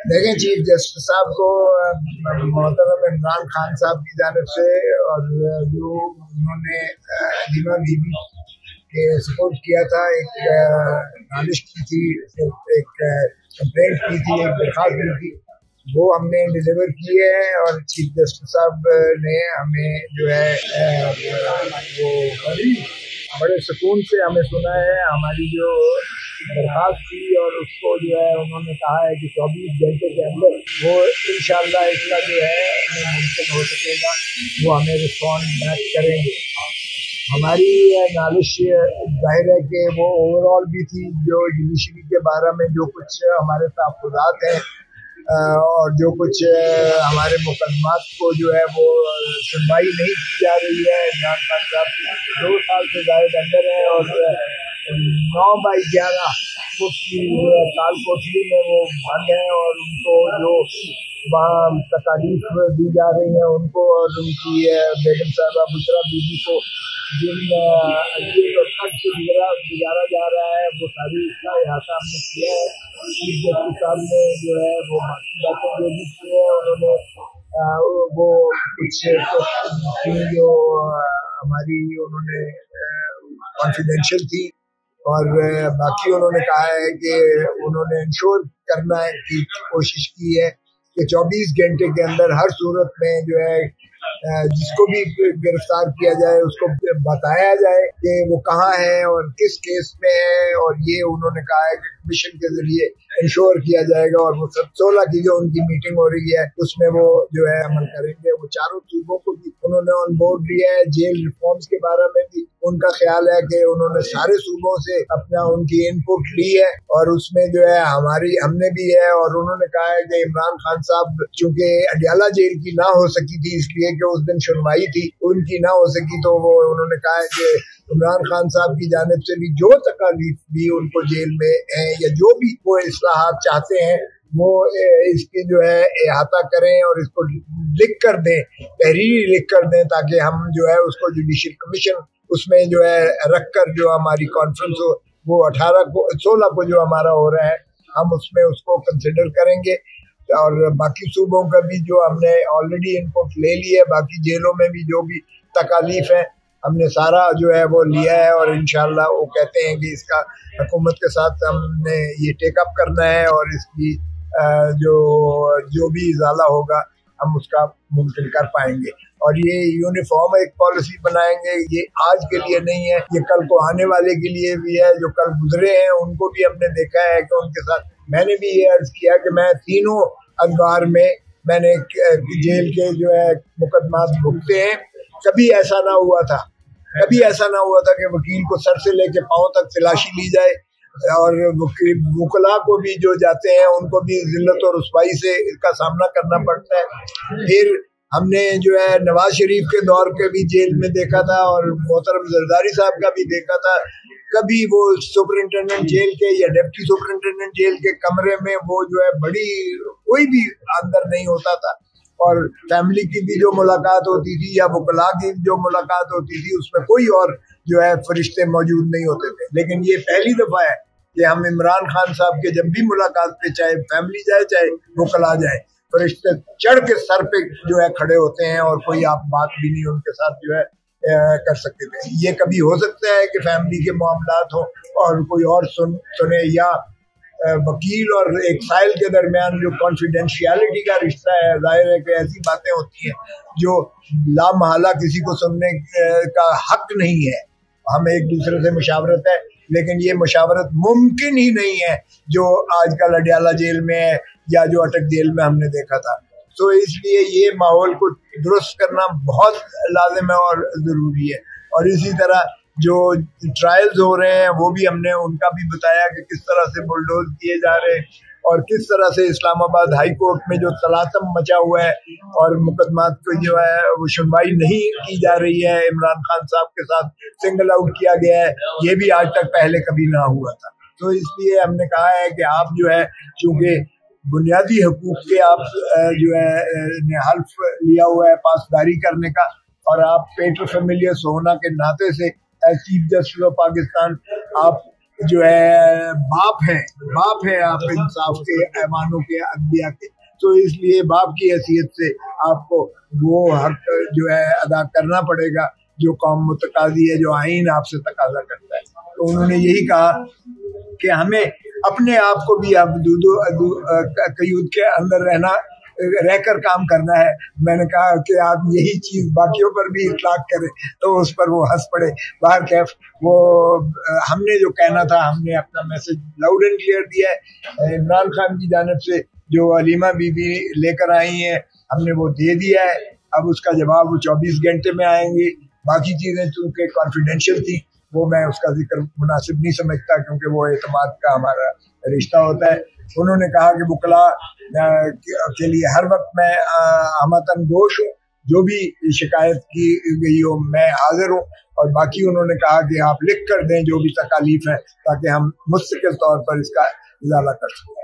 देखें, chief justice साहब को मोहतरम इमरान खान साहब की जानिब से और जो उन्होंने लीमा बीबी के सपोर्ट किया था, एक नालिश की थी, एक कंप्लेंट की थी, एक दरखास्त दी थी, वो हमने डिलीवर की है। और चीफ जस्टिस साहब ने हमें जो है वो बड़े सुकून से हमें सुना है। हमारी जो दरखास्त थी और उसको जो है उन्होंने कहा है कि 24 घंटे के अंदर वो इंशाअल्लाह इसका जो है मुमकिन हो सकेगा, वो हमें रिस्पॉन्ड बैक करेंगे। हमारी नालिश जाहिर है कि वो ओवरऑल भी थी, जो जुडिशरी के बारे में जो कुछ हमारे तहफ़्फ़ुज़ात हैं और जो कुछ हमारे मुकदमात को जो है वो सुनवाई नहीं की जा रही है। इमरान खान साहब 2 साल से ज़्यादा अंदर है और 9/11 फुट की काल कोठरी में वो बंद है और उनको जो वहाँ तकालीफ दी जा रही है उनको, और उनकी बेगम साहबा बुशरा बीबी को जिन और खर्च से गुजारा जा रहा है, वो सारी इसका अहाता हमने किया है। चीफ जस्टिस साहब ने जो है वो बातें जो भी की है, उन्होंने वो कुछ थी जो हमारी उन्होंने कॉन्फिडेंशियल थी, और बाकी उन्होंने कहा है कि उन्होंने इंश्योर करना है की कोशिश की है कि 24 घंटे के अंदर हर सूरत में जो है जिसको भी गिरफ्तार किया जाए उसको बताया जाए कि वो कहाँ है और किस केस में है, और ये उन्होंने कहा है कि कमीशन के जरिए इंश्योर किया जाएगा। और वो 16 की जो उनकी मीटिंग हो रही है उसमें वो जो है अमल करेंगे। वो चारों सूबों को भी उन्होंने ऑन बोर्ड लिया है। जेल रिफॉर्म्स के बारे में भी उनका ख्याल है कि उन्होंने सारे सूबों से अपना उनकी इनपुट ली है, और उसमें जो है हमने भी है। और उन्होंने कहा है कि इमरान खान साहब चूंकि अडियाला जेल की ना हो सकी थी, इसलिए कि उस दिन सुनवाई थी, उनकी ना हो सकी, तो वो उन्होंने कहा है कि इमरान खान साहब की जानिब से भी जो तकालीफ भी उनको जेल में है या जो भी वो इस्लाहात चाहते हैं वो इसकी जो है अहाता करें और इसको लिख कर दें, तहरीरी लिख कर दें, ताकि हम जो है उसको जुडिशल कमीशन उसमें जो है रख कर जो हमारी कॉन्फ्रेंस हो वो 16 को जो हमारा हो रहा है हम उसमें उसको कंसिडर करेंगे। और बाकी सूबों का भी जो हमने ऑलरेडी इनपुट ले लिया है, बाकी जेलों में भी जो भी तकालीफ है हमने सारा जो है वो लिया है, और इंशाल्लाह वो कहते हैं कि इसका हुकूमत के साथ हमने ये टेकअप करना है और इसकी जो भी इजाला होगा हम उसका मुमकिन कर पाएंगे। और ये यूनिफॉर्म एक पॉलिसी बनाएंगे, ये आज के लिए नहीं है, ये कल को आने वाले के लिए भी है। जो कल गुजरे हैं उनको भी हमने देखा है कि उनके साथ मैंने भी ये अर्ज किया कि मैं तीनों अखबार में मैंने जेल के जो है मुकदमात भुगते हैं। कभी ऐसा ना हुआ था कि वकील को सर से लेके पांव तक तलाशी ली जाए, और वकला को भी जो जाते हैं उनको भी जिल्लत और रुसवाई से इसका सामना करना पड़ता है। फिर हमने जो है नवाज शरीफ के दौर के भी जेल में देखा था और मोहतरम जरदारी साहब का भी देखा था। कभी वो सुपरिंटेंडेंट जेल के या डिप्टी सुपरिंटेंडेंट जेल के कमरे में वो जो है कोई भी अंदर नहीं होता था, और फैमिली की भी जो मुलाकात होती थी या वकला की जो मुलाकात होती थी उसमें कोई और जो है फरिश्ते मौजूद नहीं होते थे। लेकिन ये पहली दफा है कि हम इमरान खान साहब के जब भी मुलाकात पे चाहे फैमिली जाए चाहे वकला जाए, फरिश्ते चढ़ के सर पे जो है खड़े होते हैं और कोई आप बात भी नहीं उनके साथ जो है कर सकते थे। ये कभी हो सकता है कि फैमिली के मामलात हो और कोई और सुने, या वकील और एक फाइल के दरमियान जो कॉन्फिडेंशियलिटी का रिश्ता है, जाहिर है कि ऐसी बातें होती हैं जो लामहला किसी को सुनने का हक नहीं है। हम एक दूसरे से मुशावरत है, लेकिन ये मुशावरत मुमकिन ही नहीं है जो आजकल अडियाला जेल में है या जो अटक जेल में हमने देखा था। तो इसलिए ये माहौल को दुरुस्त करना बहुत लाजिम है और ज़रूरी है। और इसी तरह जो ट्रायल्स हो रहे हैं वो भी हमने उनका भी बताया कि किस तरह से बुलडोज किए जा रहे हैं और किस तरह से इस्लामाबाद हाई कोर्ट में जो तलातम मचा हुआ है और मुकदमात को जो है वो सुनवाई नहीं की जा रही है, इमरान खान साहब के साथ सिंगल आउट किया गया है, ये भी आज तक पहले कभी ना हुआ था। तो इसलिए हमने कहा है कि आप जो है चूंकि बुनियादी हकूक के आप जो है ने हल्फ लिया हुआ है पासदारी करने का, और आप पेटर फैमिलियस होना के नाते से चीफ जस्टिस ऑफ पाकिस्तान आप जो है बाप है आप इंसाफ के, ऐवानों के, अदलिया के। तो इसलिए बाप की हैसियत से आपको वो हक जो है अदा करना पड़ेगा जो कौम मुतकादी है, जो आइन आपसे तकाजा करता है। तो उन्होंने यही कहा कि हमें अपने आप को भी अब कयूद के अंदर रहकर काम करना है। मैंने कहा कि आप यही चीज बाकियों पर भी इतलाक करें, तो उस पर वो हंस पड़े। बाहर कैफ वो हमने जो कहना था, हमने अपना मैसेज लाउड एंड क्लियर दिया है। इमरान खान की जानिब से जो अलीमा बीबी लेकर आई हैं, हमने वो दे दिया है। अब उसका जवाब वो 24 घंटे में आएंगे। बाकी चीजें चूंकि कॉन्फिडेंशियल थी, वो मैं उसका जिक्र मुनासिब नहीं समझता, क्योंकि वो एतमाद का हमारा रिश्ता होता है। उन्होंने कहा कि वकला के लिए हर वक्त मैं हमतन गोश हूँ, जो भी शिकायत की गई हो मैं हाजिर हूँ। और बाकी उन्होंने कहा कि आप लिख कर दें जो भी तकालीफ है, ताकि हम मुस्तकिल तौर पर इसका इजाला कर सकें।